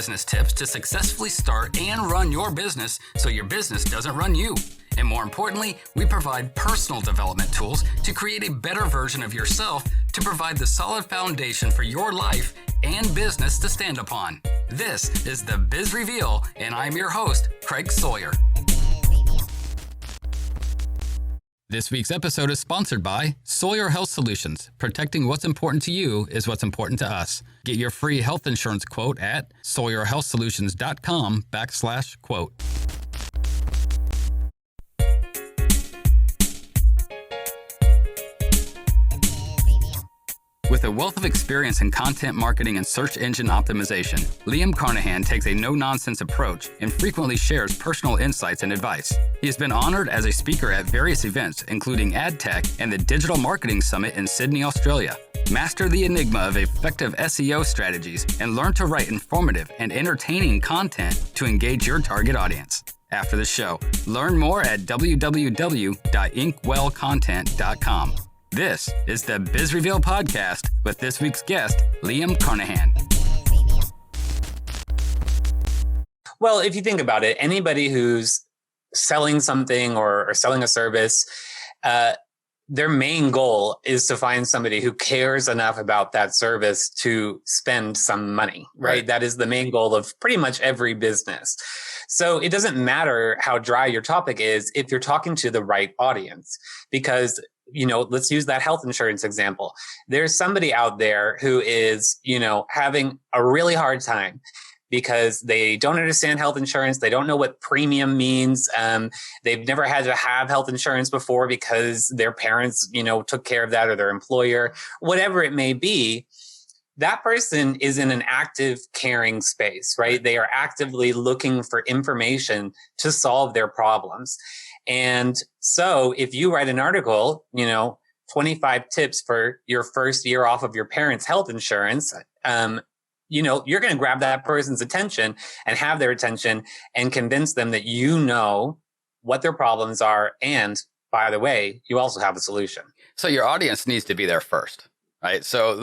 business tips to successfully start and run your business so your business doesn't run you. And more importantly, we provide personal development tools to create a better version of yourself to provide the solid foundation for your life and business to stand upon. This is the Biz Reveal, and I'm your host, Craig Sawyer. This week's episode is sponsored by Sawyer Health Solutions. Protecting what's important to you is what's important to us. Get your free health insurance quote at sawyerhealthsolutions.com/quote. With a wealth of experience in content marketing and search engine optimization, Liam Carnahan takes a no-nonsense approach and frequently shares personal insights and advice. He has been honored as a speaker at various events, including AdTech and the Digital Marketing Summit in Sydney, Australia. Master the enigma of effective SEO strategies and learn to write informative and entertaining content to engage your target audience. After the show, learn more at www.inkwellcontent.com. This is the Biz Reveal Podcast with this week's guest, Liam Carnahan. Well, if you think about it, anybody who's selling something or selling a service, their main goal is to find somebody who cares enough about that service to spend some money, right? That is the main goal of pretty much every business. So it doesn't matter how dry your topic is if you're talking to the right audience, because let's use that health insurance example. There's somebody out there who is, having a really hard time because they don't understand health insurance. They don't know what premium means. They've never had to have health insurance before because their parents, took care of that, or their employer, whatever it may be. That person is in an active caring space, right? They are actively looking for information to solve their problems. And so if you write an article, 25 tips for your first year off of your parents' health insurance, you're going to grab that person's attention and have their attention and convince them that you know what their problems are. And by the way, you also have a solution. So your audience needs to be there first, right? So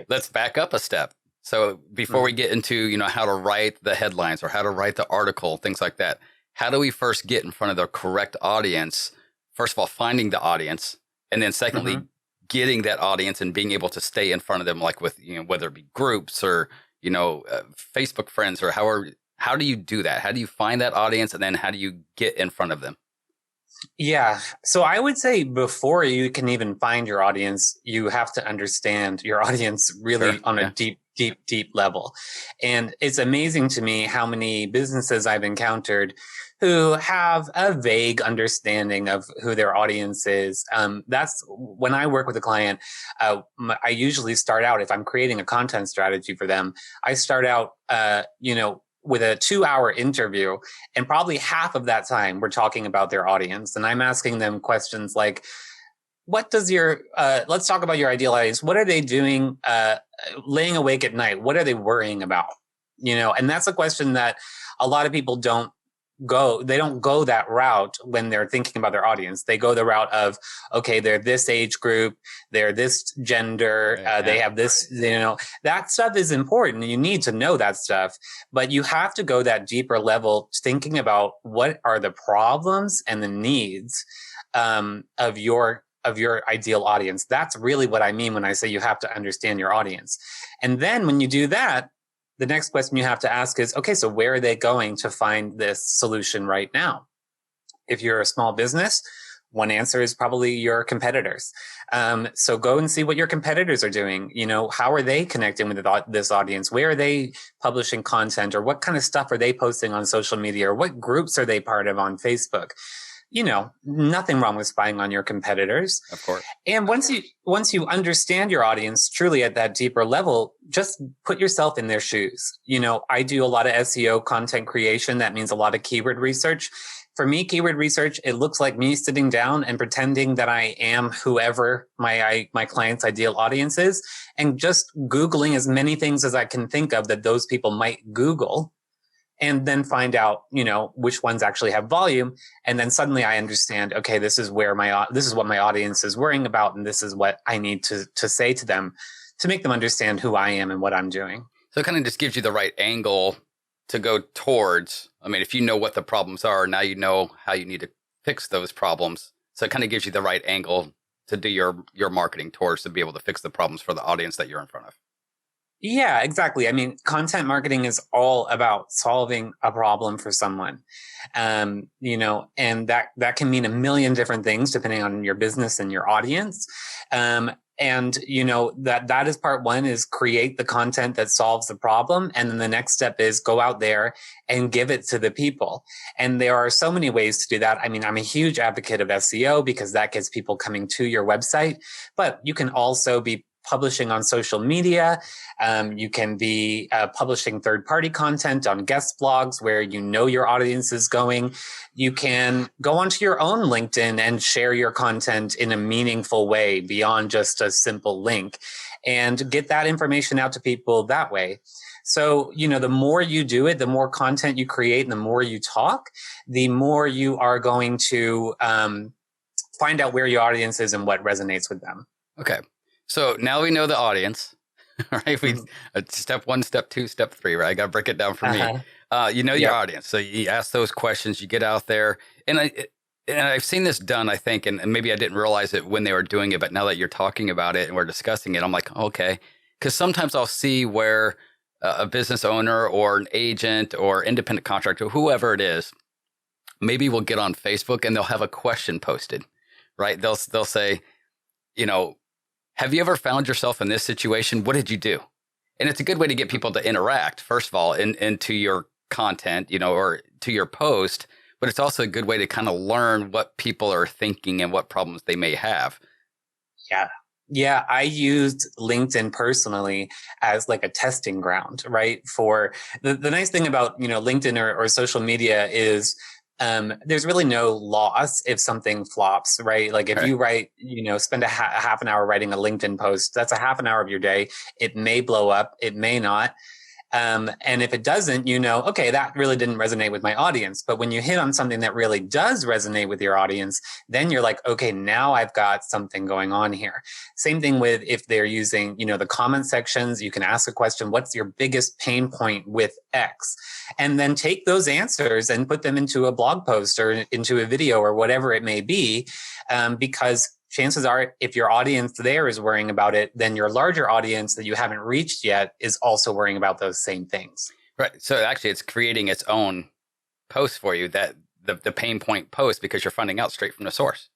let's back up a step. So before we get into, how to write the headlines or how to write the article, things like that, how do we first get in front of the correct audience? First of all, finding the audience, and then secondly, getting that audience and being able to stay in front of them, like with, whether it be groups or, Facebook friends, or how do you do that? How do you find that audience, and then how do you get in front of them? Yeah. So I would say before you can even find your audience, you have to understand your audience really on a deep level. And it's amazing to me how many businesses I've encountered who have a vague understanding of who their audience is. That's when I work with a client, I usually start out, if I'm creating a content strategy for them, I start out, with a 2-hour interview, and probably half of that time we're talking about their audience. And I'm asking them questions like, what does let's talk about your ideal audience. What are they doing, laying awake at night? What are they worrying about? And that's a question that a lot of people don't go that route when they're thinking about their audience. They go the route of, okay, they're this age group, they're this gender, they have this, that stuff is important. You need to know that stuff, but you have to go that deeper level, thinking about what are the problems and the needs of your ideal audience. That's really what I mean when I say you have to understand your audience. And then when you do that, the next question you have to ask is, okay, so where are they going to find this solution right now? If you're a small business, one answer is probably your competitors. So go and see what your competitors are doing. How are they connecting with this audience? Where are they publishing content, or what kind of stuff are they posting on social media, or what groups are they part of on Facebook? Nothing wrong with spying on your competitors. Of course. And once you understand your audience truly at that deeper level, just put yourself in their shoes. I do a lot of SEO content creation. That means a lot of keyword research. For me, keyword research, it looks like me sitting down and pretending that I am whoever my client's ideal audience is, and just Googling as many things as I can think of that those people might Google, and then find out, which ones actually have volume. And then suddenly I understand, okay, this is what my audience is worrying about. And this is what I need to say to them to make them understand who I am and what I'm doing. So it kind of just gives you the right angle to go towards. I mean, if you know what the problems are, now you know how you need to fix those problems. So it kind of gives you the right angle to do your marketing towards, to be able to fix the problems for the audience that you're in front of. Yeah, exactly. I mean, content marketing is all about solving a problem for someone. And that can mean a million different things depending on your business and your audience. And that is part one, is create the content that solves the problem. And then the next step is go out there and give it to the people. And there are so many ways to do that. I mean, I'm a huge advocate of SEO because that gets people coming to your website, but you can also be publishing on social media. You can be publishing third-party content on guest blogs where your audience is going. You can go onto your own LinkedIn and share your content in a meaningful way beyond just a simple link, and get that information out to people that way. So, the more you do it, the more content you create, and the more you talk, the more you are going to find out where your audience is and what resonates with them. Okay. So now we know the audience, right? Step 1, step 2, step 3, right? I got to break it down for me. Your audience. So you ask those questions, you get out there. And I've seen this done, I think, and maybe I didn't realize it when they were doing it, but now that you're talking about it and we're discussing it, I'm like, okay. Because sometimes I'll see where a business owner or an agent or independent contractor, whoever it is, maybe will get on Facebook and they'll have a question posted, right? They'll say, have you ever found yourself in this situation? What did you do? And it's a good way to get people to interact, first of all, into your content, or to your post. But it's also a good way to kind of learn what people are thinking and what problems they may have. Yeah. Yeah. I used LinkedIn personally as like a testing ground, right? For the nice thing about, LinkedIn or social media is there's really no loss if something flops, right? Like if you write, spend a half an hour writing a LinkedIn post, that's a half an hour of your day. It may blow up, it may not. And if it doesn't, okay, that really didn't resonate with my audience. But when you hit on something that really does resonate with your audience, then you're like, okay, now I've got something going on here. Same thing with if they're using, the comment sections, you can ask a question, what's your biggest pain point with X? And then take those answers and put them into a blog post or into a video or whatever it may be, because chances are, if your audience there is worrying about it, then your larger audience that you haven't reached yet is also worrying about those same things. Right. So actually, it's creating its own post for you, that the pain point post, because you're finding out straight from the source.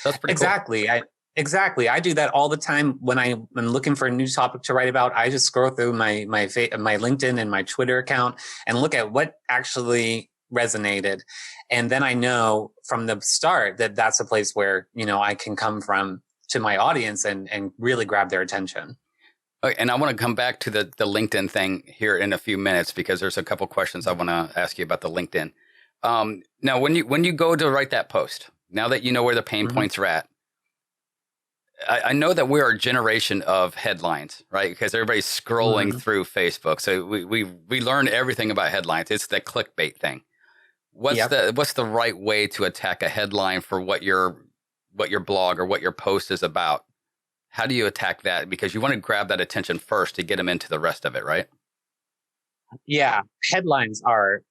That's pretty exactly. Cool. Exactly. I do that all the time when I'm looking for a new topic to write about. I just scroll through my LinkedIn and my Twitter account and look at what actually resonated. And then I know from the start that that's a place where, I can come from to my audience and really grab their attention. Okay, and I want to come back to the LinkedIn thing here in a few minutes, because there's a couple questions I want to ask you about the LinkedIn. Now, when you go to write that post, now that you know where the pain points are at, I know that we're a generation of headlines, right? Because everybody's scrolling through Facebook. So we learn everything about headlines. It's the clickbait thing. What's the right way to attack a headline for what your blog or what your post is about? How do you attack that? Because you want to grab that attention first to get them into the rest of it, right? Yeah, headlines are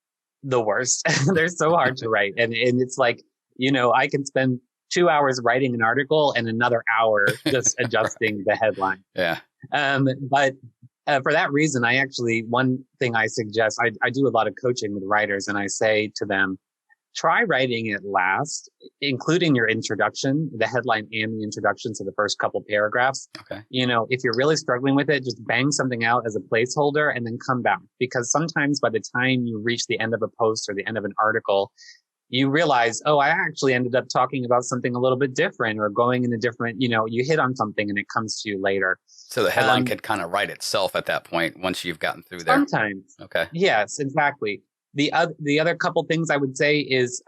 the worst. They're so hard to write, and it's like, I can spend 2 hours writing an article and another hour just adjusting the headline. Yeah. But for that reason, one thing I suggest, I do a lot of coaching with writers, and I say to them, try writing it last, including your introduction, the headline and the introduction, so the first couple paragraphs. Okay. If you're really struggling with it, just bang something out as a placeholder and then come back. Because sometimes by the time you reach the end of a post or the end of an article, you realize, oh, I actually ended up talking about something a little bit different, or going in a different, you hit on something and it comes to you later. So the headline could kind of write itself at that point once you've gotten through there. Sometimes. Okay. Yes, exactly. The other couple things I would say is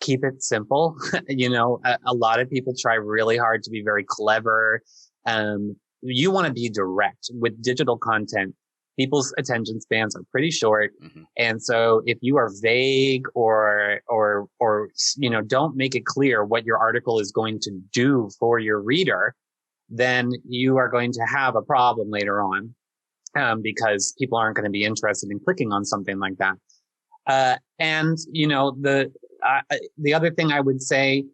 keep it simple. A lot of people try really hard to be very clever. You want to be direct with digital content. People's attention spans are pretty short. Mm-hmm. And so if you are vague or don't make it clear what your article is going to do for your reader, then you are going to have a problem later on. because people aren't going to be interested in clicking on something like that. And the other thing I would say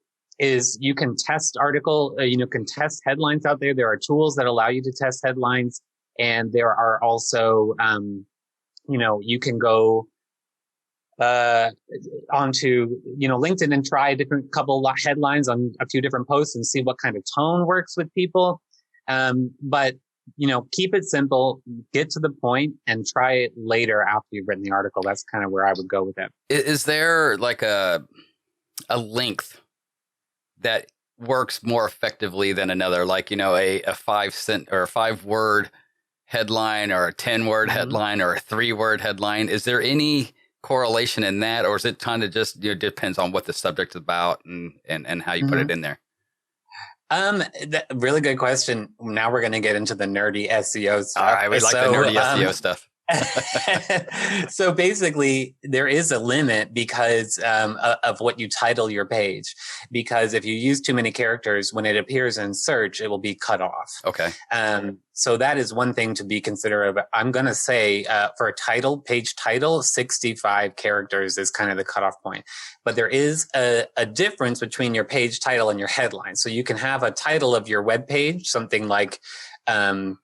is you can test can test headlines out there. There are tools that allow you to test headlines. And there are also, you can go onto, LinkedIn and try a couple headlines on a few different posts and see what kind of tone works with people. But keep it simple, get to the point, and try it later after you've written the article. That's kind of where I would go with it. Is there like a length that works more effectively than another? Like, a 5-sentence or a 5-word headline or a 10-word headline or a 3-word headline? Is there any correlation in that, or is it kind of just depends on what the subject's about and how you put it in there? Really good question. Now we're going to get into the nerdy SEO stuff. All right, we like the nerdy SEO stuff. So basically, there is a limit because of what you title your page. Because if you use too many characters, when it appears in search, it will be cut off. Okay. So that is one thing to be considerate of. I'm going to say for a page title, 65 characters is kind of the cutoff point. But there is a difference between your page title and your headline. So you can have a title of your web page, something like 15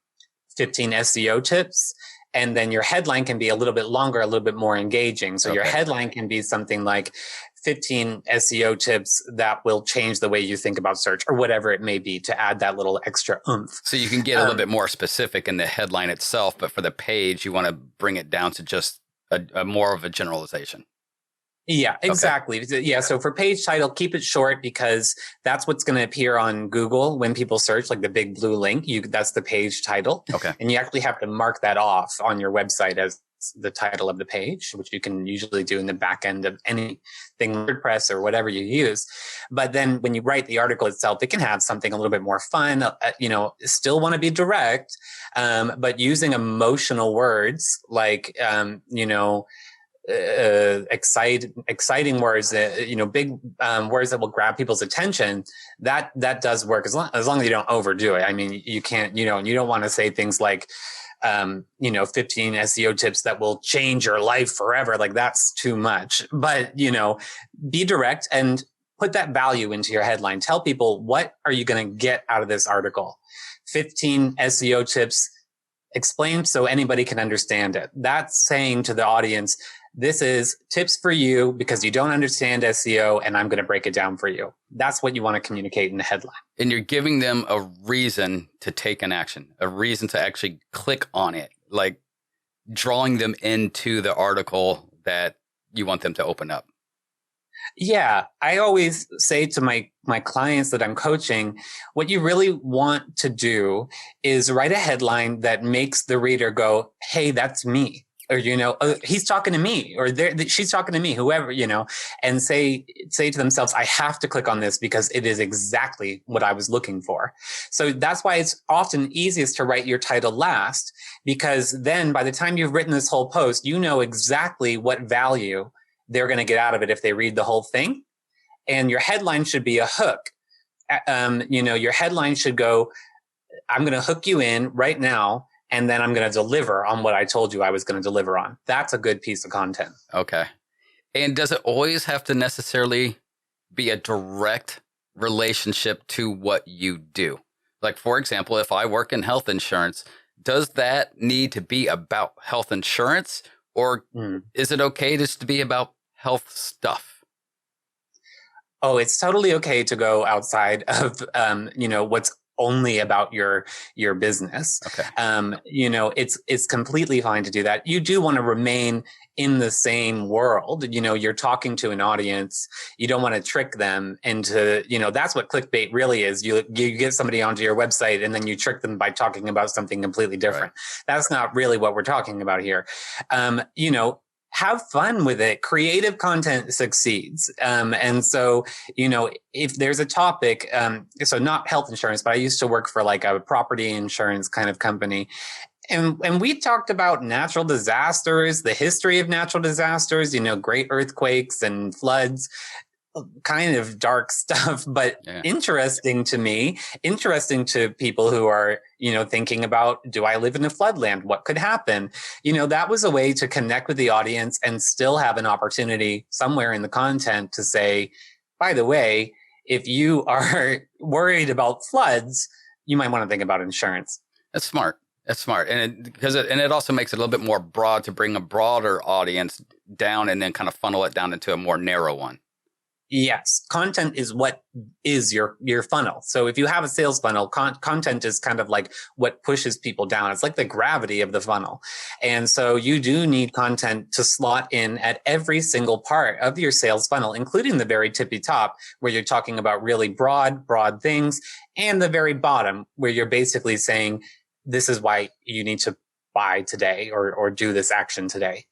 SEO tips. And then your headline can be a little bit longer, a little bit more engaging. So your headline can be something like 15 SEO tips that will change the way you think about search, or whatever it may be, to add that little extra oomph. So you can get a little bit more specific in the headline itself, but for the page, you want to bring it down to just a more of a generalization. Yeah, exactly. Okay. Yeah. So for page title, keep it short, because that's what's going to appear on Google when people search, like the big blue link. That's the page title. Okay. And you actually have to mark that off on your website as the title of the page, which you can usually do in the back end of anything, WordPress or whatever you use. But then when you write the article itself, it can have something a little bit more fun, still want to be direct, but using emotional words like, exciting words, big words that will grab people's attention. That does work as long as you don't overdo it. I mean, you can't, you don't want to say things like, 15 SEO tips that will change your life forever. Like, that's too much. But, be direct and put that value into your headline. Tell people, what are you going to get out of this article? 15 SEO tips. Explain so anybody can understand it. That's saying to the audience, this is tips for you because you don't understand SEO, and I'm going to break it down for you. That's what you want to communicate in the headline. And you're giving them a reason to take an action, a reason to actually click on it, like drawing them into the article that you want them to open up. Yeah, I always say to my clients that I'm coaching, what you really want to do is write a headline that makes the reader go, hey, that's me. Or, he's talking to me, or she's talking to me, whoever, and say to themselves, I have to click on this because it is exactly what I was looking for. So that's why it's often easiest to write your title last, because then by the time you've written this whole post, you know exactly what value they're going to get out of it if they read the whole thing. And your headline should be a hook. Your headline should go, I'm going to hook you in right now, and then I'm going to deliver on what I told you I was going to deliver on. That's a good piece of content. Okay. And does it always have to necessarily be a direct relationship to what you do? Like, for example, if I work in health insurance, does that need to be about health insurance, or is it okay just to be about health stuff? Oh, it's totally okay to go outside of, what's only about your business. Okay. It's completely fine to do that. You do want to remain in the same world. You're talking to an audience. You don't want to trick them into, that's what clickbait really is. You get somebody onto your website and then you trick them by talking about something completely different. Right. That's not really what we're talking about here. Have fun with it. Creative content succeeds. And so, if there's a topic, so not health insurance, but I used to work for like a property insurance kind of company. And we talked about natural disasters, the history of natural disasters, great earthquakes and floods. kind of dark stuff, but interesting to me, interesting to people who are, thinking about, do I live in a floodland? What could happen? That was a way to connect with the audience and still have an opportunity somewhere in the content to say, by the way, if you are worried about floods, you might want to think about insurance. That's smart. And it also makes it a little bit more broad to bring a broader audience down and then kind of funnel it down into a more narrow one. Yes. Content is what is your funnel. So if you have a sales funnel, content is kind of like what pushes people down. It's like the gravity of the funnel. And so you do need content to slot in at every single part of your sales funnel, including the very tippy top where you're talking about really broad things, and the very bottom where you're basically saying, this is why you need to buy today or do this action today.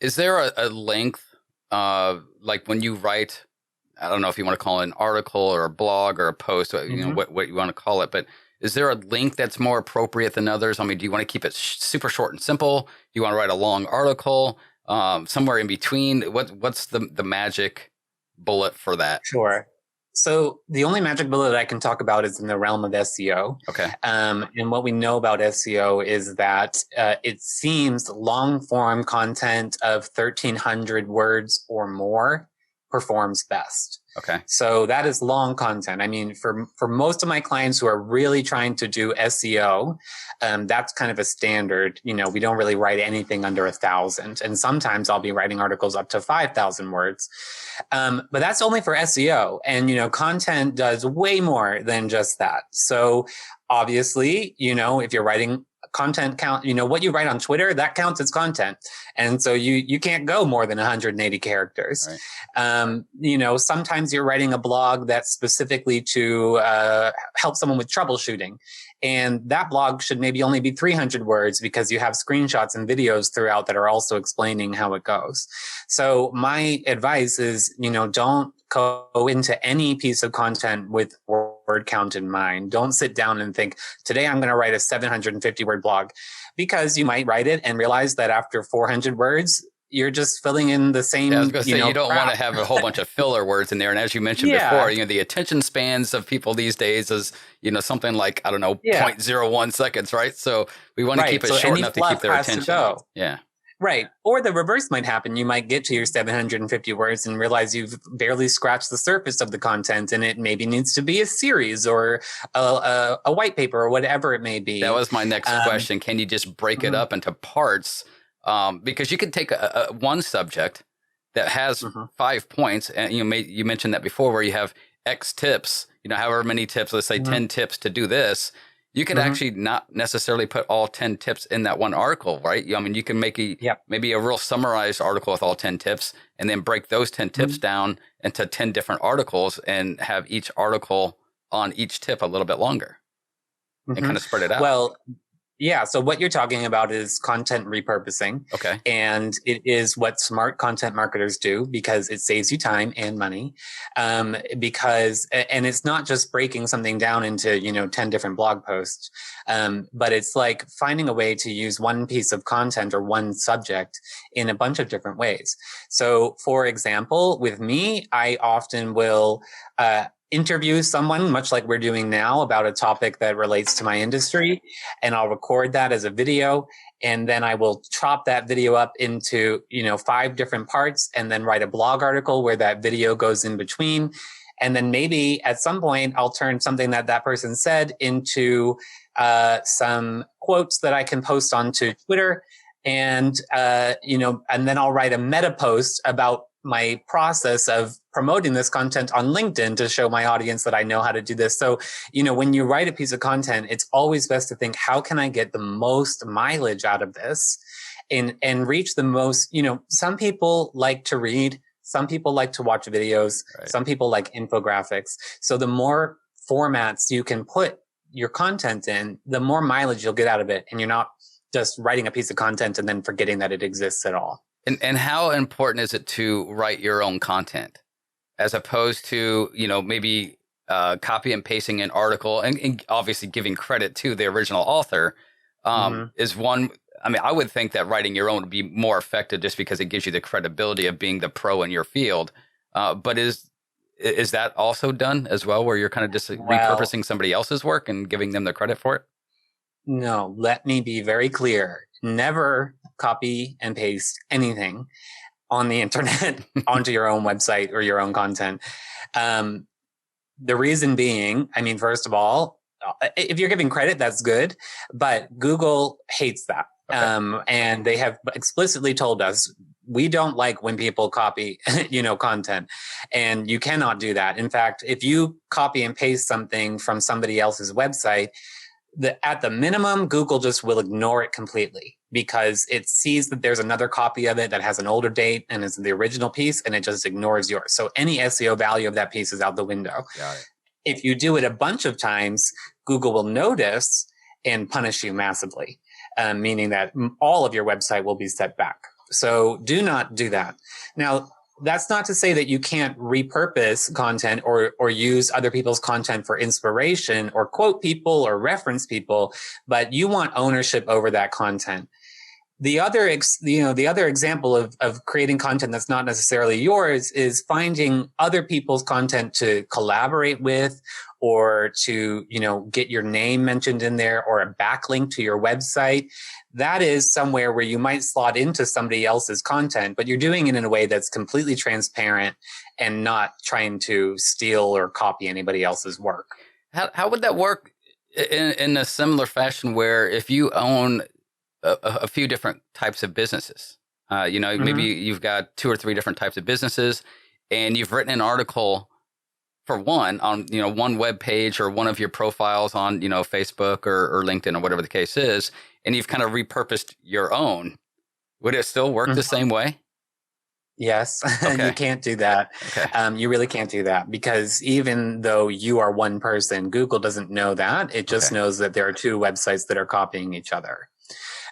Is there a length, like when you write, I don't know if you want to call it an article or a blog or a post, what you want to call it, but is there a length that's more appropriate than others? I mean, do you want to keep it super short and simple? Do you want to write a long article, somewhere in between? What's the magic bullet for that? Sure. So the only magic bullet I can talk about is in the realm of SEO. Okay. And what we know about SEO is that it seems long form content of 1,300 words or more performs best. Okay. So that is long content. I mean, for most of my clients who are really trying to do SEO, that's kind of a standard. We don't really write anything under 1,000. And sometimes I'll be writing articles up to 5,000 words. But that's only for SEO. And, content does way more than just that. So obviously, if you're writing content count, what you write on Twitter, that counts as content. And so you can't go more than 180 characters. Right. Sometimes you're writing a blog that's specifically to help someone with troubleshooting. And that blog should maybe only be 300 words because you have screenshots and videos throughout that are also explaining how it goes. So my advice is, don't go into any piece of content with word count in mind. Don't sit down and think, today I'm going to write a 750 word blog, because you might write it and realize that after 400 words, you're just filling in the same. I was going to say, you don't want to have a whole bunch of filler words in there. And as you mentioned before, the attention spans of people these days is, something like, I don't know, 0.01 seconds, right? So we want to keep it short enough to keep their attention. Yeah. Right. Or the reverse might happen. You might get to your 750 words and realize you've barely scratched the surface of the content, and it maybe needs to be a series or a white paper or whatever it may be. That was my next question. Can you just break it up into parts? Because you could take one subject that has 5 points, and you mentioned that before, where you have X tips, however many tips, let's say 10 tips to do this. You could actually not necessarily put all 10 tips in that one article, right? I mean, you can make maybe a real summarized article with all 10 tips, and then break those 10 tips down into 10 different articles and have each article on each tip a little bit longer and kind of spread it out. Well, yeah. So what you're talking about is content repurposing. Okay. And it is what smart content marketers do, because it saves you time and money. And it's not just breaking something down into, 10 different blog posts. But it's like finding a way to use one piece of content or one subject in a bunch of different ways. So for example, with me, I often will, interview someone, much like we're doing now, about a topic that relates to my industry, and I'll record that as a video, and then I will chop that video up into 5 different parts, and then write a blog article where that video goes in between. And then maybe at some point I'll turn something that person said into some quotes that I can post onto Twitter, and and then I'll write a meta post about my process of promoting this content on LinkedIn to show my audience that I know how to do this. So, when you write a piece of content, it's always best to think, how can I get the most mileage out of this and reach the most, some people like to read, some people like to watch videos, right. Some people like infographics. So the more formats you can put your content in, the more mileage you'll get out of it. And you're not just writing a piece of content and then forgetting that it exists at all. And how important is it to write your own content as opposed to, maybe copy and pasting an article and obviously giving credit to the original author is one. I mean, I would think that writing your own would be more effective just because it gives you the credibility of being the pro in your field. But is Is that also done as well, where you're kind of just repurposing somebody else's work and giving them the credit for it? No, let me be very clear. Never copy and paste anything on the internet onto your own website or your own content. The reason being, I mean, first of all, if you're giving credit, that's good, but Google hates that. Okay. And they have explicitly told us, we don't like when people copy, content, and you cannot do that. In fact, if you copy and paste something from somebody else's website, at the minimum, Google just will ignore it completely because it sees that there's another copy of it that has an older date and is the original piece, and it just ignores yours. So any SEO value of that piece is out the window. Got it. If you do it a bunch of times, Google will notice and punish you massively, meaning that all of your website will be set back. So do not do that. Now, that's not to say that you can't repurpose content or use other people's content for inspiration or quote people or reference people, but you want ownership over that content. The other example of creating content that's not necessarily yours is finding other people's content to collaborate with, or to, get your name mentioned in there, or a backlink to your website. That is somewhere where you might slot into somebody else's content, but you're doing it in a way that's completely transparent and not trying to steal or copy anybody else's work. How would that work in a similar fashion, where if you own a few different types of businesses, mm-hmm. maybe you've got 2 or 3 different types of businesses, and you've written an article for one on, one web page or one of your profiles on, Facebook or LinkedIn or whatever the case is, and you've kind of repurposed your own. Would it still work mm-hmm. the same way? Yes, okay. You can't do that. Okay. You really can't do that, because even though you are one person, Google doesn't know that. It just knows that there are 2 websites that are copying each other.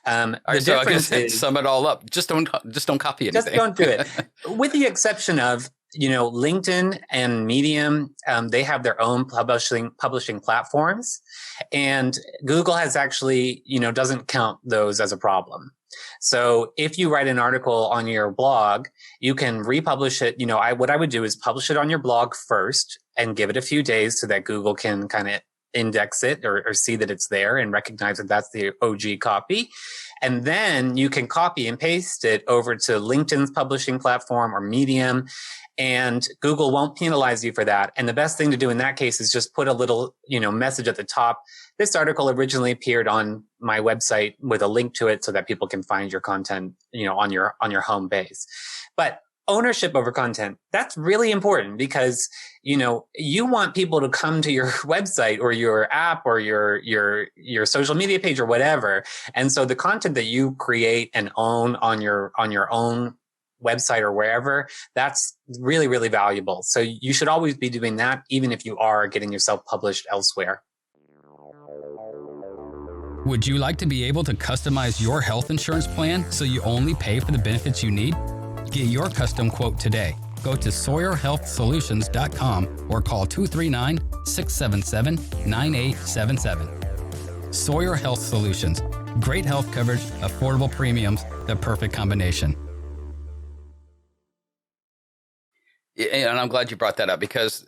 All right, so I guess sum it all up. Just don't copy anything. Just don't do it. With the exception of, LinkedIn and Medium, they have their own publishing platforms, and Google has actually, doesn't count those as a problem. So if you write an article on your blog, you can republish it. What I would do is publish it on your blog first and give it a few days so that Google can kind of index it or see that it's there and recognize that that's the OG copy. And then you can copy and paste it over to LinkedIn's publishing platform or Medium, and Google won't penalize you for that. And the best thing to do in that case is just put a little, message at the top. This article originally appeared on my website with a link to it so that people can find your content, on your home base. But ownership over content, that's really important, because, you want people to come to your website or your app or your social media page or whatever. And so the content that you create and own on your own website or wherever, that's really, really valuable. So you should always be doing that, even if you are getting yourself published elsewhere. Would you like to be able to customize your health insurance plan so you only pay for the benefits you need? Get your custom quote today. Go to SawyerHealthSolutions.com or call 239-677-9877. Sawyer Health Solutions. Great health coverage, affordable premiums, the perfect combination. And I'm glad you brought that up, because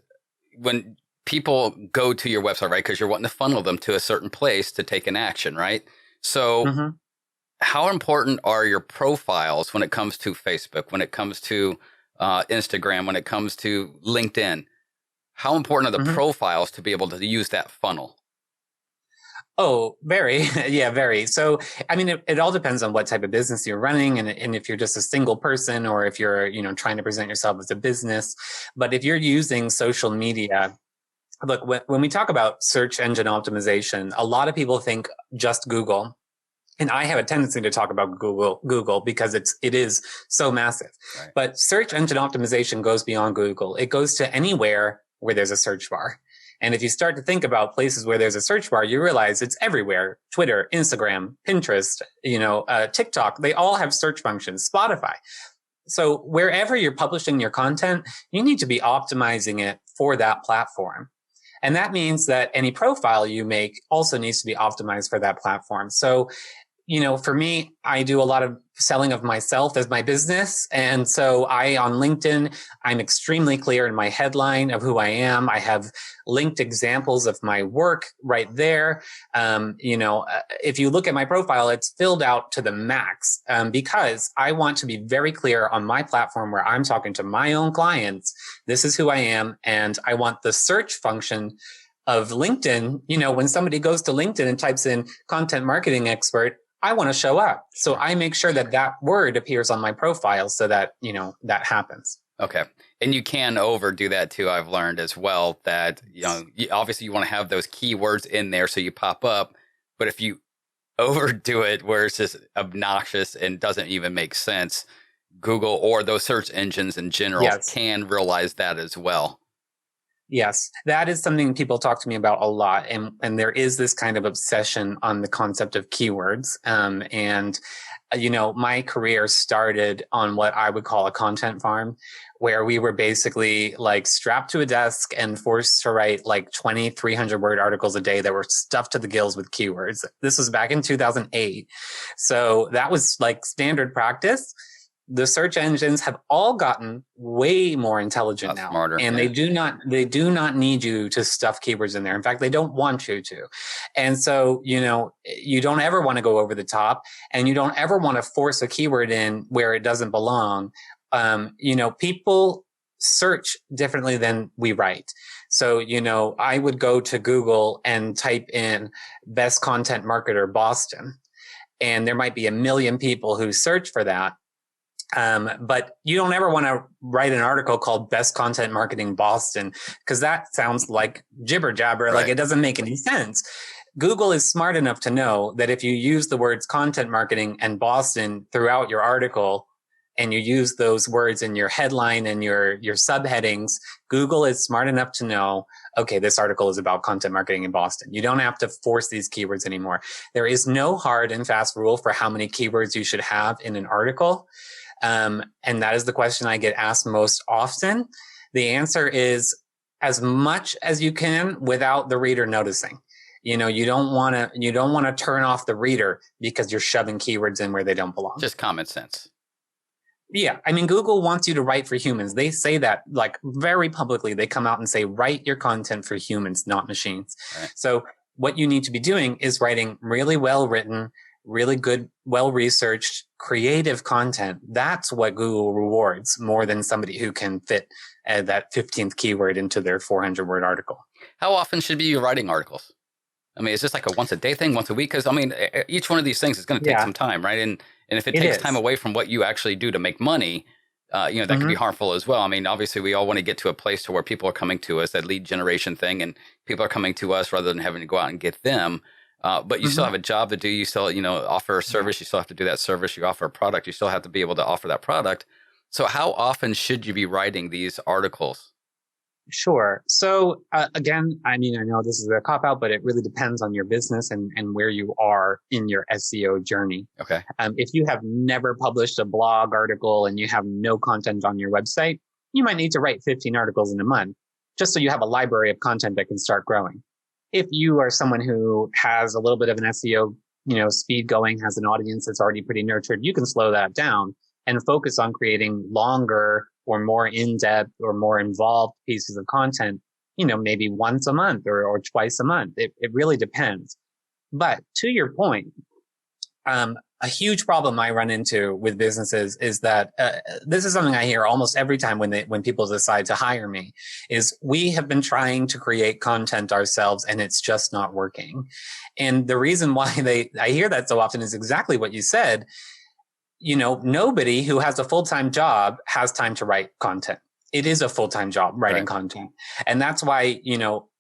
when people go to your website, right, because you're wanting to funnel them to a certain place to take an action, right? So mm-hmm. How important are your profiles when it comes to Facebook, when it comes to Instagram, when it comes to LinkedIn? How important are the mm-hmm. profiles to be able to use that funnel? Oh, very. Yeah, very. So, I mean, it all depends on what type of business you're running, and if you're just a single person, or if you're, trying to present yourself as a business. But if you're using social media, look, when we talk about search engine optimization, a lot of people think just Google. And I have a tendency to talk about Google because it is so massive. Right. But search engine optimization goes beyond Google. It goes to anywhere where there's a search bar. And if you start to think about places where there's a search bar, you realize it's everywhere. Twitter, Instagram, Pinterest, TikTok, they all have search functions, Spotify. So wherever you're publishing your content, you need to be optimizing it for that platform. And that means that any profile you make also needs to be optimized for that platform. So, for me, I do a lot of selling of myself as my business. And so on LinkedIn, I'm extremely clear in my headline of who I am. I have linked examples of my work right there. If you look at my profile, it's filled out to the max, because I want to be very clear on my platform where I'm talking to my own clients. This is who I am. And I want the search function of LinkedIn. When somebody goes to LinkedIn and types in content marketing expert, I want to show up. So I make sure that word appears on my profile so that, that happens. Okay. And you can overdo that too. I've learned as well that, obviously you want to have those keywords in there so you pop up. But if you overdo it where it's just obnoxious and doesn't even make sense, Google or those search engines in general can realize that as well. Yes, that is something people talk to me about a lot. And there is this kind of obsession on the concept of keywords. My career started on what I would call a content farm, where we were basically like strapped to a desk and forced to write like 300 word articles a day that were stuffed to the gills with keywords. This was back in 2008. So that was like standard practice. The search engines have all gotten way more intelligent now, smarter, and they do not need you to stuff keywords in there. In fact, they don't want you to. And so, you don't ever want to go over the top, and you don't ever want to force a keyword in where it doesn't belong. People search differently than we write. So, I would go to Google and type in best content marketer Boston, and there might be 1 million people who search for that. But you don't ever want to write an article called Best Content Marketing Boston, because that sounds like jibber jabber. Right. Like it doesn't make any sense. Google is smart enough to know that if you use the words content marketing and Boston throughout your article, and you use those words in your headline and your subheadings, Google is smart enough to know, okay, this article is about content marketing in Boston. You don't have to force these keywords anymore. There is no hard and fast rule for how many keywords you should have in an article. And that is the question I get asked most often. The answer is as much as you can without the reader noticing. You don't want to turn off the reader because you're shoving keywords in where they don't belong. Just common sense. Yeah. I mean, Google wants you to write for humans. They say that like very publicly. They come out and say, write your content for humans, not machines. Right. So what you need to be doing is writing really well written, really good, well-researched, creative content. That's what Google rewards more than somebody who can fit that 15th keyword into their 400-word article. How often should you be writing articles? I mean, is this like a once a day thing, once a week? Because, I mean, each one of these things is going to take some time, right? And if it takes time away from what you actually do to make money, that can be harmful as well. I mean, obviously, we all want to get to a place to where people are coming to us, that lead generation thing, and people are coming to us rather than having to go out and get them. But you still have a job to do. You still, offer a service. You still have to do that service. You offer a product. You still have to be able to offer that product. So how often should you be writing these articles? Sure. So again, I mean, I know this is a cop-out, but it really depends on your business and where you are in your SEO journey. Okay. If you have never published a blog article and you have no content on your website, you might need to write 15 articles in a month, just so you have a library of content that can start growing. If you are someone who has a little bit of an SEO, speed going, has an audience that's already pretty nurtured, you can slow that down and focus on creating longer or more in-depth or more involved pieces of content, maybe once a month or twice a month. It really depends. But to your point, a huge problem I run into with businesses is that this is something I hear almost every time when people decide to hire me, is we have been trying to create content ourselves and it's just not working. And the reason why I hear that so often is exactly what you said. Nobody who has a full-time job has time to write content. It is a full-time job writing content. And that's why,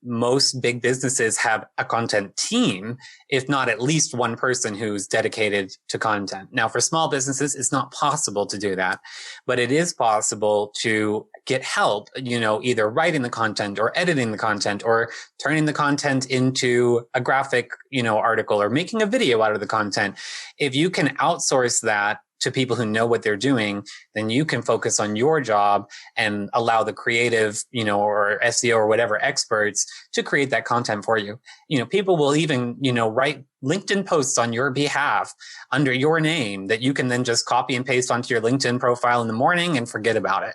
most big businesses have a content team, if not at least one person who's dedicated to content. Now, for small businesses, it's not possible to do that, but it is possible to get help, either writing the content or editing the content or turning the content into a graphic, article or making a video out of the content. If you can outsource that to people who know what they're doing, then you can focus on your job and allow the creative, or SEO or whatever experts to create that content for you. People will even, write LinkedIn posts on your behalf under your name that you can then just copy and paste onto your LinkedIn profile in the morning and forget about it.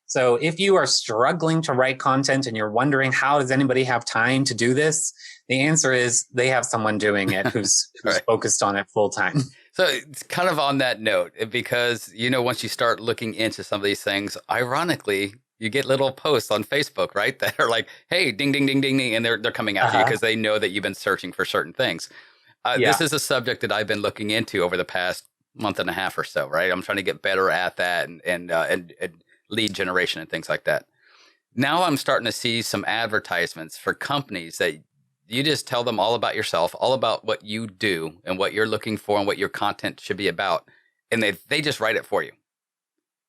So if you are struggling to write content and you're wondering, how does anybody have time to do this? The answer is they have someone doing it who's right. focused on it full time. So it's kind of on that note, because, once you start looking into some of these things, ironically, you get little posts on Facebook, right? That are like, hey, ding, ding, ding, ding, ding. And they're coming after you because they know that you've been searching for certain things. This is a subject that I've been looking into over the past month and a half or so, right? I'm trying to get better at that and lead generation and things like that. Now I'm starting to see some advertisements for companies that you just tell them all about yourself, all about what you do and what you're looking for and what your content should be about. And they just write it for you.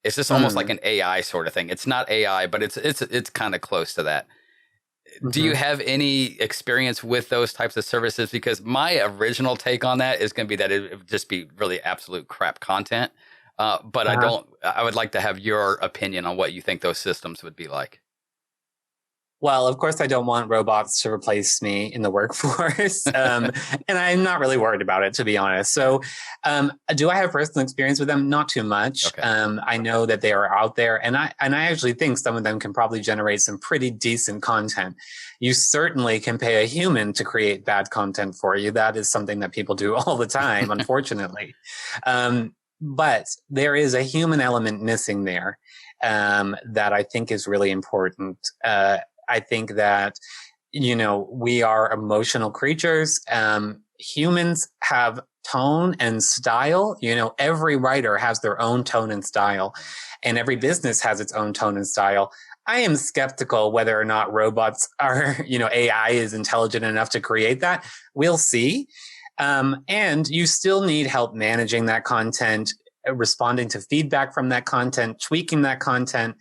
It's just almost like an AI sort of thing. It's not AI, but it's kind of close to that. Mm-hmm. Do you have any experience with those types of services? Because my original take on that is going to be that it would just be really absolute crap content. But I would like to have your opinion on what you think those systems would be like. Well, of course, I don't want robots to replace me in the workforce. And I'm not really worried about it, to be honest. So do I have personal experience with them? Not too much. Okay. I know that they are out there. And I actually think some of them can probably generate some pretty decent content. You certainly can pay a human to create bad content for you. That is something that people do all the time, unfortunately. But there is a human element missing there that I think is really important. I think that, we are emotional creatures. Humans have tone and style. Every writer has their own tone and style, and every business has its own tone and style. I am skeptical whether or not robots are, AI is intelligent enough to create that. We'll see. And you still need help managing that content, responding to feedback from that content, tweaking that content.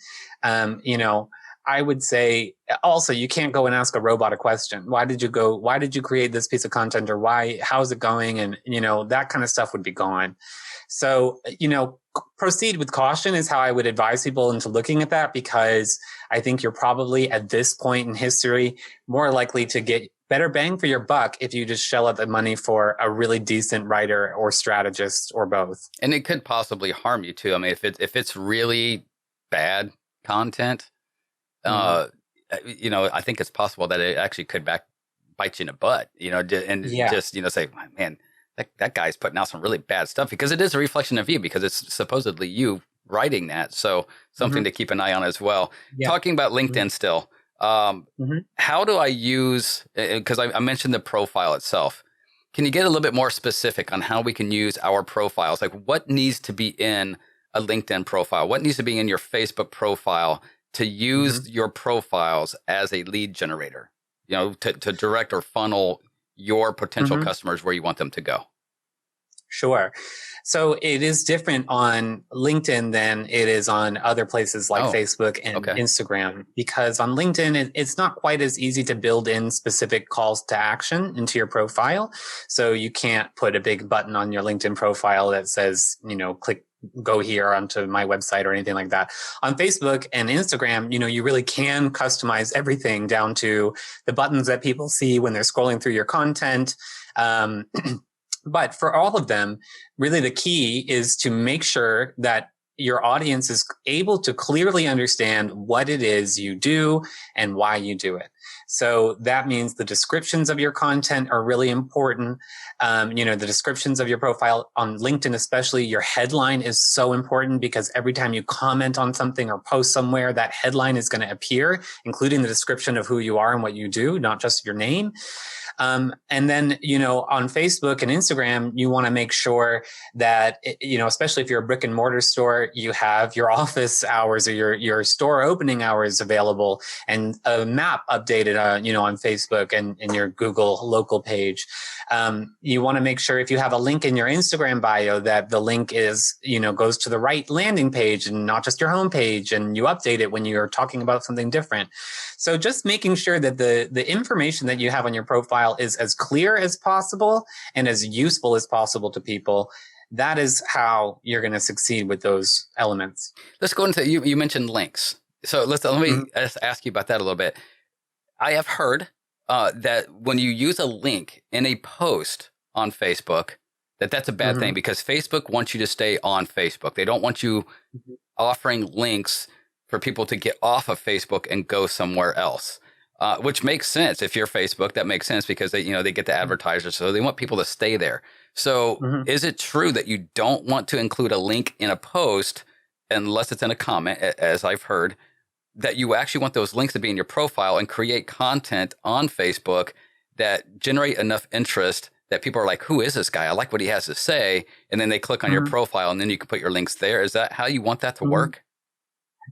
I would say also you can't go and ask a robot a question. Why did you create this piece of content, or how's it going? And, that kind of stuff would be gone. So, proceed with caution is how I would advise people into looking at that, because I think you're probably at this point in history more likely to get better bang for your buck if you just shell out the money for a really decent writer or strategist or both. And it could possibly harm you too. I mean, if it's really bad content, I think it's possible that it actually could bite you in the butt, just say, man, that guy's putting out some really bad stuff, because it is a reflection of you, because it's supposedly you writing that. So something to keep an eye on as well. Yeah. Talking about LinkedIn still, how do I use, because I mentioned the profile itself. Can you get a little bit more specific on how we can use our profiles? Like, what needs to be in a LinkedIn profile? What needs to be in your Facebook profile to use your profiles as a lead generator, to direct or funnel your potential customers where you want them to go? Sure. So it is different on LinkedIn than it is on other places like Facebook and Instagram, because on LinkedIn, it's not quite as easy to build in specific calls to action into your profile. So you can't put a big button on your LinkedIn profile that says, go here onto my website or anything like that. On Facebook and Instagram, you really can customize everything down to the buttons that people see when they're scrolling through your content. But for all of them, really the key is to make sure that your audience is able to clearly understand what it is you do and why you do it. So that means the descriptions of your content are really important. The descriptions of your profile on LinkedIn, especially your headline, is so important, because every time you comment on something or post somewhere, that headline is going to appear, including the description of who you are and what you do, not just your name. And then, on Facebook and Instagram, you want to make sure that, especially if you're a brick and mortar store, you have your office hours or your store opening hours available, and a map updated, on Facebook and in your Google local page. You want to make sure if you have a link in your Instagram bio that the link is, goes to the right landing page and not just your homepage, and you update it when you're talking about something different. So just making sure that the information that you have on your profile is as clear as possible and as useful as possible to people. That is how you're going to succeed with those elements. Let's go into, you mentioned links. So let me ask you about that a little bit. I have heard that when you use a link in a post on Facebook, that's a bad thing, because Facebook wants you to stay on Facebook. They don't want you offering links for people to get off of Facebook and go somewhere else, which makes sense. If you're Facebook, that makes sense, because they get the advertisers, so they want people to stay there. So is it true that you don't want to include a link in a post unless it's in a comment, as I've heard, that you actually want those links to be in your profile and create content on Facebook that generate enough interest that people are like, who is this guy? I like what he has to say. And then they click on your profile, and then you can put your links there. Is that how you want that to work?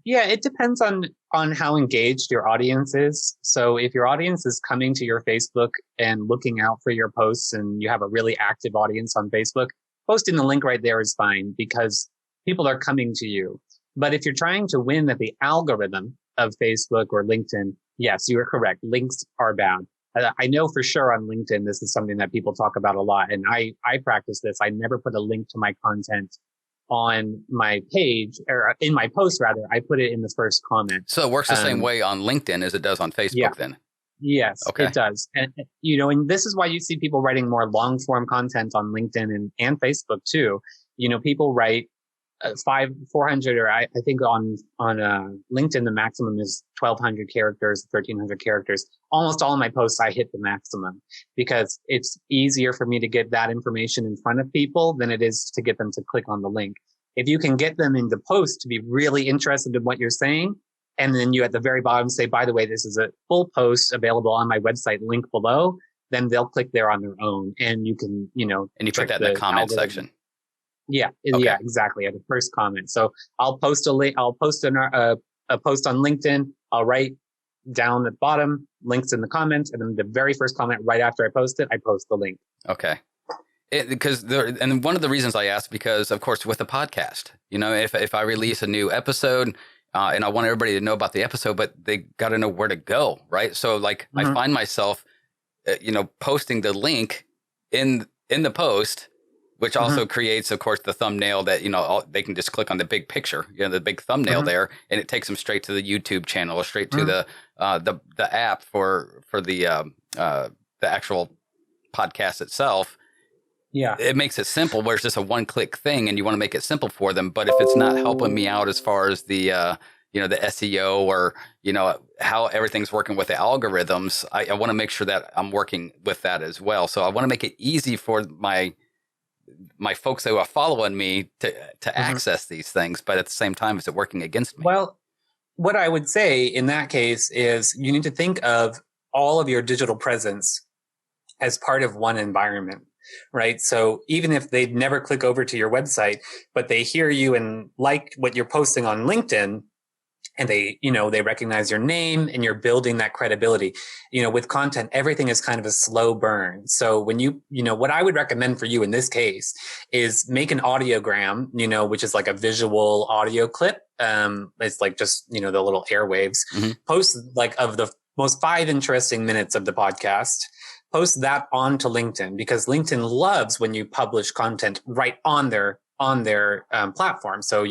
Yeah, it depends on how engaged your audience is. So if your audience is coming to your Facebook and looking out for your posts, and you have a really active audience on Facebook, posting the link right there is fine, because people are coming to you. But if you're trying to win at the algorithm of Facebook or LinkedIn, yes, you are correct. Links are bad. I know for sure on LinkedIn, this is something that people talk about a lot. And I practice this. I never put a link to my content on my page, or in my post rather. I put it in the first comment. So it works the same way on LinkedIn as it does on Facebook then? Yes, it does. And, and this is why you see people writing more long form content on LinkedIn and Facebook too. People write 400, or I think on LinkedIn, the maximum is 1,200 characters, 1,300 characters. Almost all of my posts, I hit the maximum, because it's easier for me to get that information in front of people than it is to get them to click on the link. If you can get them in the post to be really interested in what you're saying, and then you at the very bottom say, by the way, this is a full post available on my website, link below, then they'll click there on their own. And you can, and you put that in the comment section. Yeah, yeah, exactly. At the first comment. So I'll post a link. I'll post a post on LinkedIn. I'll write down at the bottom links in the comments, and then the very first comment right after I post it, I post the link. Okay. And one of the reasons I asked, because of course with the podcast, if I release a new episode, and I want everybody to know about the episode, but they got to know where to go, right? So like I find myself, posting the link in the post, which also creates, of course, the thumbnail that, they can just click on the big picture, the big thumbnail there, and it takes them straight to the YouTube channel, or straight to the app for the actual podcast itself. Yeah. It makes it simple, where it's just a one-click thing, and you want to make it simple for them. But if it's not helping me out as far as the SEO, or, how everything's working with the algorithms, I want to make sure that I'm working with that as well. So I want to make it easy for my folks who are following me to access these things, but at the same time, is it working against me? Well, what I would say in that case is you need to think of all of your digital presence as part of one environment, right? So even if they'd never click over to your website, but they hear you and like what you're posting on LinkedIn, and they recognize your name, and you're building that credibility. With content, everything is kind of a slow burn. So when what I would recommend for you in this case is make an audiogram, which is like a visual audio clip. It's like just, the little airwaves. Post like of the most 5 interesting minutes of the podcast. Post that onto LinkedIn, because LinkedIn loves when you publish content right on their platform. So,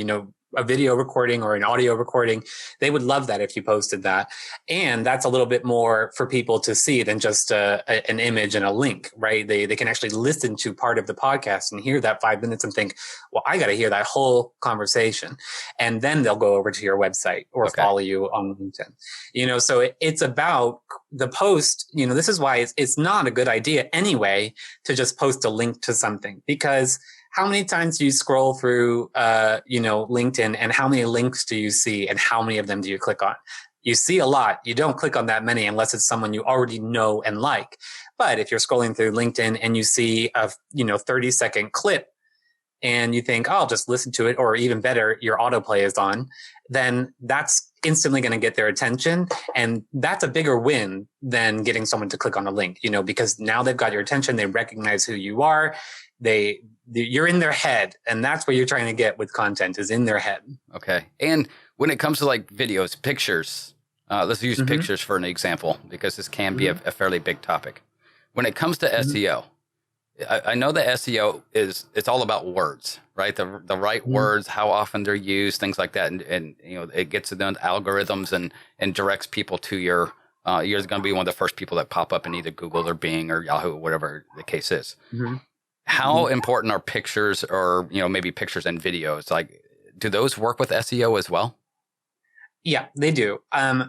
a video recording or an audio recording, they would love that if you posted that. And that's a little bit more for people to see than just an image and a link, right? They can actually listen to part of the podcast and hear that 5 minutes and think, well, I got to hear that whole conversation. And then they'll go over to your website or follow you on LinkedIn. So it's about the post. This is why it's not a good idea anyway to just post a link to something, because how many times do you scroll through, LinkedIn, and how many links do you see, and how many of them do you click on? You see a lot. You don't click on that many unless it's someone you already know and like. But if you're scrolling through LinkedIn and you see a 30-second clip, and you think, oh, I'll just listen to it, or even better, your autoplay is on, then that's instantly going to get their attention. And that's a bigger win than getting someone to click on a link, because now they've got your attention. They recognize who you are. You're in their head, and that's what you're trying to get with content, is in their head. Okay. And when it comes to like videos, pictures, let's use pictures for an example, because this can be a fairly big topic. When it comes to SEO, I know that SEO it's all about words, right? The right words, how often they're used, things like that, and it gets to the algorithms and directs people to your. You're going to be one of the first people that pop up in either Google or Bing or Yahoo, whatever the case is. Mm-hmm. How important are pictures, or maybe pictures and videos? Like, do those work with SEO as well? Yeah, they do.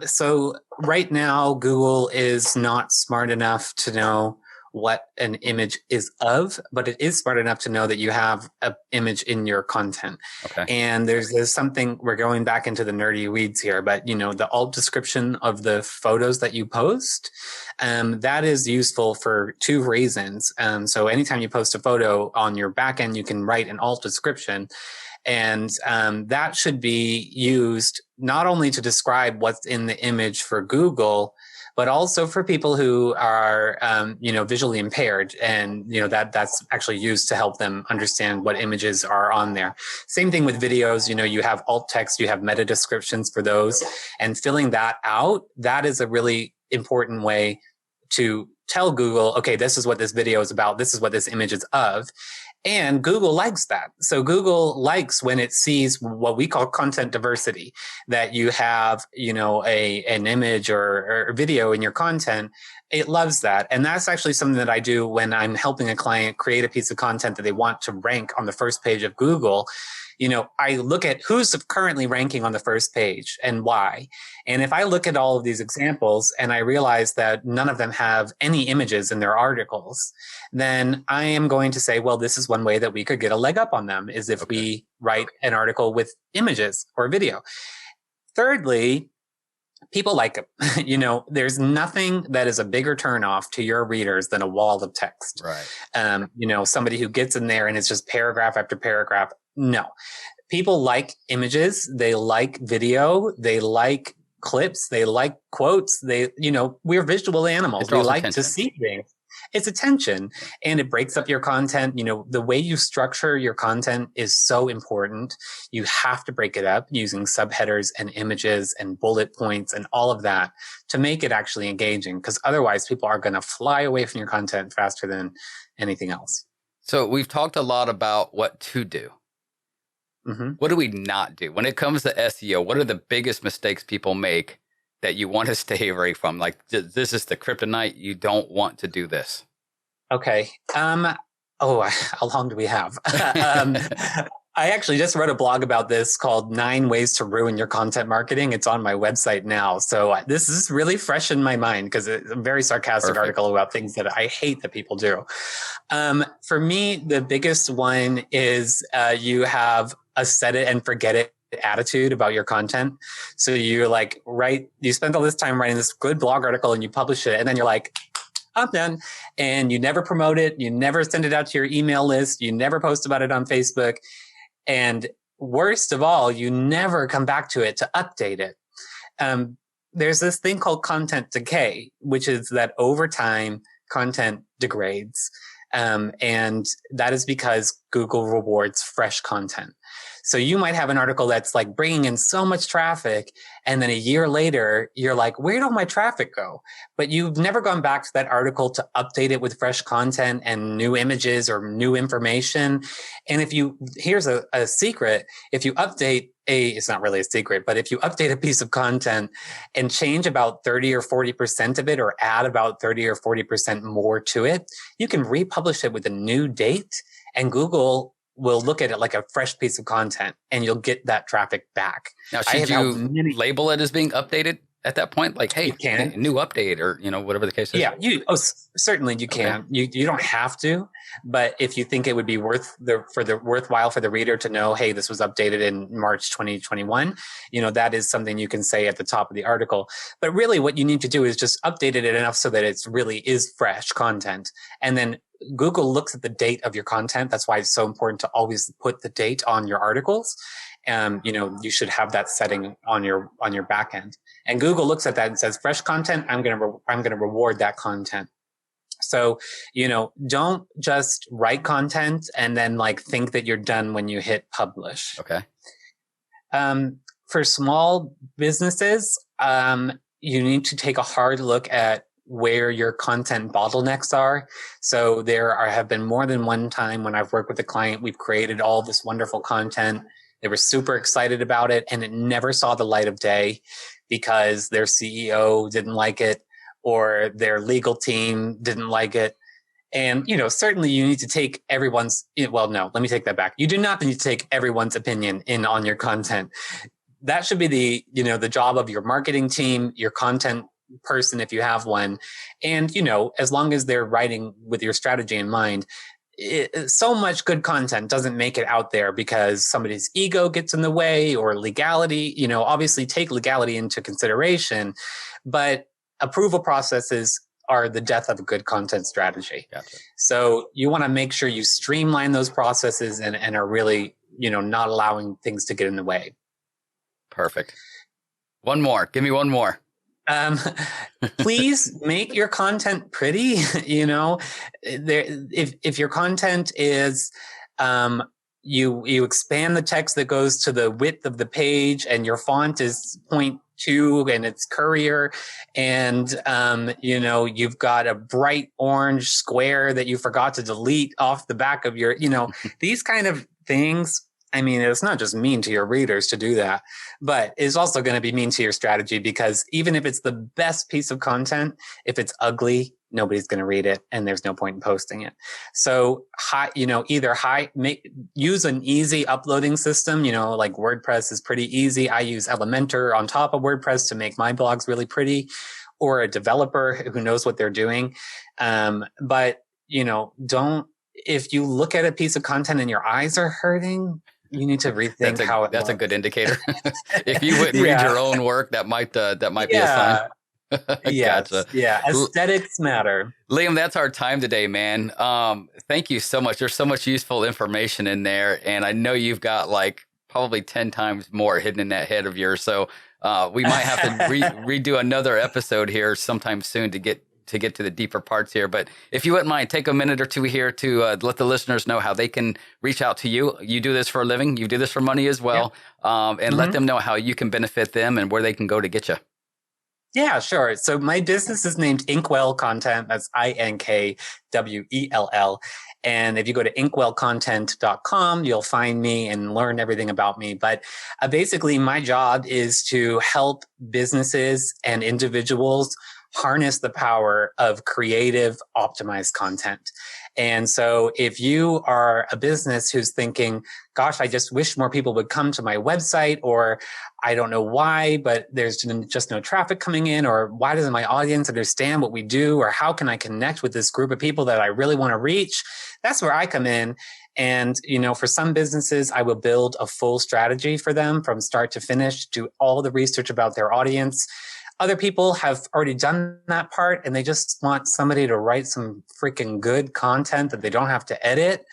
So right now, Google is not smart enough to know what an image is of, but it is smart enough to know that you have an image in your content. Okay. And there's something, we're going back into the nerdy weeds here, but the alt description of the photos that you post, that is useful for two reasons. So anytime you post a photo on your backend, you can write an alt description. And that should be used not only to describe what's in the image for Google, but also for people who are, visually impaired. And, that's actually used to help them understand what images are on there. Same thing with videos. You have alt text, you have meta descriptions for those, and filling that out, that is a really important way to tell Google, okay, this is what this video is about. This is what this image is of. And Google likes that. So Google likes when it sees what we call content diversity, that you have, an image or video in your content. It loves that. And that's actually something that I do when I'm helping a client create a piece of content that they want to rank on the first page of Google. I look at who's currently ranking on the first page and why. And if I look at all of these examples and I realize that none of them have any images in their articles, then I am going to say, well, this is one way that we could get a leg up on them, is if we write an article with images or video. Thirdly, people like it. There's nothing that is a bigger turnoff to your readers than a wall of text. Right. Somebody who gets in there and it's just paragraph after paragraph. No, people like images. They like video. They like clips. They like quotes. We're visual animals. We like to see things. It's attention, and it breaks up your content. The way you structure your content is so important. You have to break it up using subheaders and images and bullet points and all of that to make it actually engaging, because otherwise people are going to fly away from your content faster than anything else. So we've talked a lot about what to do. Mm-hmm. What do we not do? When it comes to SEO, what are the biggest mistakes people make that you want to stay away from? Like, this is the kryptonite. You don't want to do this. Okay. How long do we have? I actually just wrote a blog about this called 9 Ways to Ruin Your Content Marketing. It's on my website now. So this is really fresh in my mind because it's a very sarcastic article about things that I hate that people do. For me, the biggest one is you have a set it and forget it attitude about your content. So you're like, you spend all this time writing this good blog article and you publish it, and then you're like, I'm done. And you never promote it. You never send it out to your email list. You never post about it on Facebook. And worst of all, you never come back to it to update it. There's this thing called content decay, which is that over time, content degrades. And that is because Google rewards fresh content. So you might have an article that's like bringing in so much traffic, and then a year later, you're like, where'd all my traffic go? But you've never gone back to that article to update it with fresh content and new images or new information. And here's a secret, if you update it's not really a secret, but if you update a piece of content and change about 30 or 40% of it, or add about 30 or 40% more to it, you can republish it with a new date, and Google will look at it like a fresh piece of content, and you'll get that traffic back. Now, should you label it as being updated at that point? Like, hey, new update, or, whatever the case is? Yeah, certainly you can. You don't have to, but if you think it would be worthwhile for the reader to know, hey, this was updated in March 2021, that is something you can say at the top of the article. But really what you need to do is just update it enough so that it really is fresh content. And then Google looks at the date of your content. That's why it's so important to always put the date on your articles. You should have that setting on your back end. And Google looks at that and says, fresh content, I'm going to reward that content. So, don't just write content and then think that you're done when you hit publish. Okay. For small businesses, you need to take a hard look at where your content bottlenecks are. So have been more than one time when I've worked with a client, we've created all this wonderful content. They were super excited about it, and it never saw the light of day because their CEO didn't like it or their legal team didn't like it. And, certainly you need to take let me take that back. You do not need to take everyone's opinion in on your content. That should be the job of your marketing team, your content person, if you have one. And, as long as they're writing with your strategy in mind, so much good content doesn't make it out there because somebody's ego gets in the way or legality. Obviously take legality into consideration, but approval processes are the death of a good content strategy. Gotcha. So you want to make sure you streamline those processes and are really, not allowing things to get in the way. Perfect. One more. Give me one more. Please make your content pretty. If your content is, you expand the text that goes to the width of the page and your font is 0.2 and it's Courier and, you've got a bright orange square that you forgot to delete off the back of your, these kind of things. I mean, it's not just mean to your readers to do that, but it's also going to be mean to your strategy because even if it's the best piece of content, if it's ugly, nobody's going to read it and there's no point in posting it. So use an easy uploading system, like WordPress is pretty easy. I use Elementor on top of WordPress to make my blogs really pretty, or a developer who knows what they're doing. But if you look at a piece of content and your eyes are hurting, you need to rethink how it That's looks. A good indicator. If you wouldn't read your own work, that might be a sign. Yes. Gotcha. Yeah. Aesthetics matter. Liam, that's our time today, man. Thank you so much. There's so much useful information in there. And I know you've got probably 10 times more hidden in that head of yours. So we might have to redo another episode here sometime soon to get to the deeper parts here. But if you wouldn't mind, take a minute or two here to let the listeners know how they can reach out to you. You do this for a living. You do this for money as well. And let them know how you can benefit them and where they can go to get you. Yeah, sure. So my business is named Inkwell Content. That's INKWELL. And if you go to inkwellcontent.com, you'll find me and learn everything about me. But basically, my job is to help businesses and individuals harness the power of creative, optimized content. And so if you are a business who's thinking, gosh, I just wish more people would come to my website, or I don't know why, but there's just no traffic coming in, or why doesn't my audience understand what we do, or how can I connect with this group of people that I really want to reach? That's where I come in. And, for some businesses, I will build a full strategy for them from start to finish, do all the research about their audience. Other people have already done that part and they just want somebody to write some freaking good content that they don't have to edit.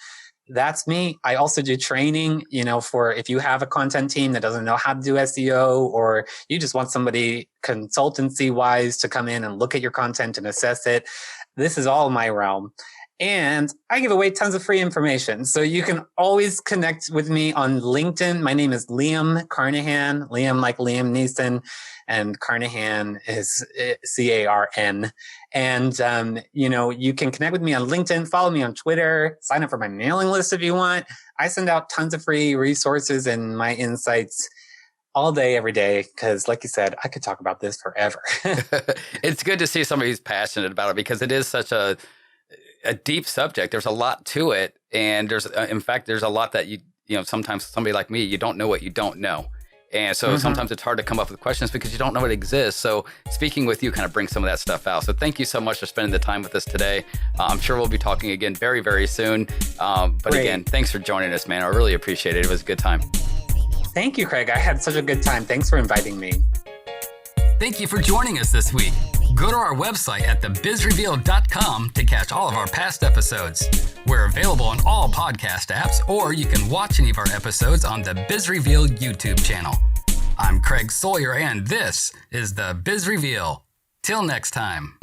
That's me. I also do training, for if you have a content team that doesn't know how to do SEO, or you just want somebody consultancy wise to come in and look at your content and assess it. This is all my realm. And I give away tons of free information. So you can always connect with me on LinkedIn. My name is Liam Carnahan, Liam like Liam Neeson, and Carnahan is C-A-R-N. And, you can connect with me on LinkedIn, follow me on Twitter, sign up for my mailing list if you want. I send out tons of free resources and my insights all day, every day, because like you said, I could talk about this forever. It's good to see somebody who's passionate about it because it is such a deep subject. There's a lot to it. And there's a lot that sometimes somebody like me, you don't know what you don't know. And so sometimes it's hard to come up with questions because you don't know it exists. So speaking with you kind of brings some of that stuff out. So thank you so much for spending the time with us today. I'm sure we'll be talking again very, very soon. But Great. Again, thanks for joining us, man. I really appreciate it. It was a good time. Thank you, Craig. I had such a good time. Thanks for inviting me. Thank you for joining us this week. Go to our website at thebizreveal.com to catch all of our past episodes. We're available on all podcast apps, or you can watch any of our episodes on the Biz Reveal YouTube channel. I'm Craig Sawyer, and this is the Biz Reveal. Till next time.